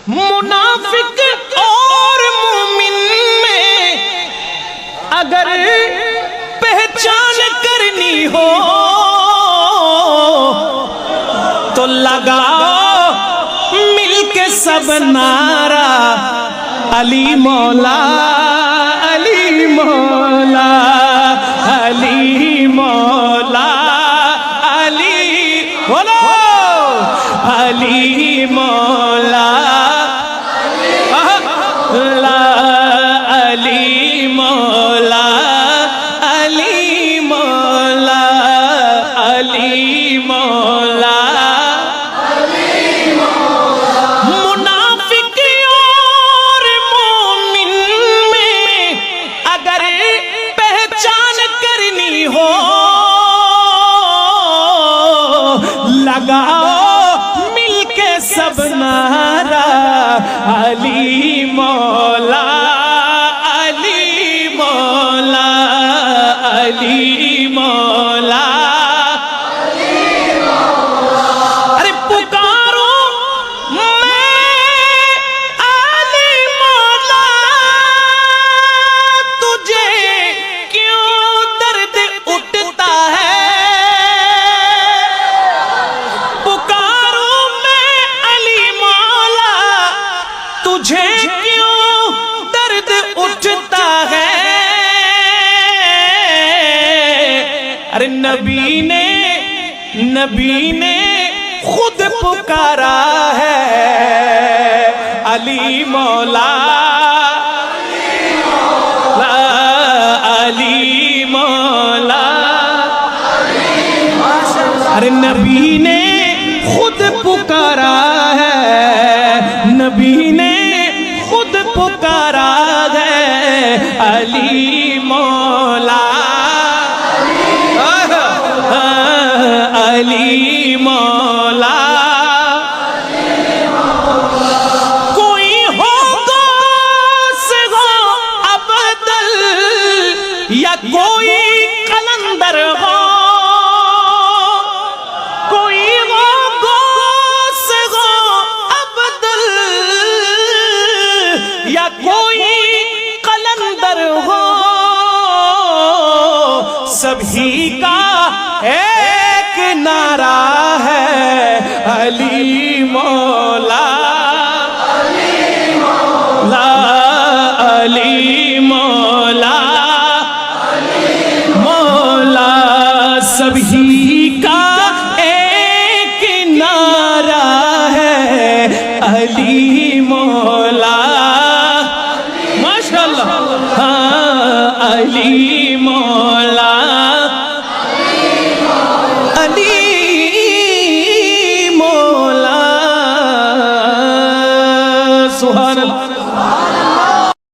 मुनाफिक और मोमिन में अगर पहचान करनी हो तो लगाओ मिलके सब नारा अली मौला अली मौला अली मौला अली बोलो अली मौला अली मौला अली मौला अली मौला मुनाफिक और मोमिन में अगर पहचान करनी हो लगाओ मिलके सब नारा अली मौला अली मौला अली मौला अरे पुकारो मैं अली मौला तुझे क्यों दर्द उठता है पुकारो मैं अली मौला तुझे क्यों दर्द उठता है अरे नबी ने खुद पुकारा है अली मौला अली मौला अरे नबी ने खुद पुकारा है नबी ने खुद पुकारा है अली मौला अली मौला कोई हो गौस हो अबदल या कोई कलंदर हो कोई हो गौस हो अबदल या कोई कलंदर हो सभी का एक नारा है अली मौला अली मौला अली मौला मौला सभी का एक नारा है अली मौला माशाअल्लाह हाँ अली मौला अली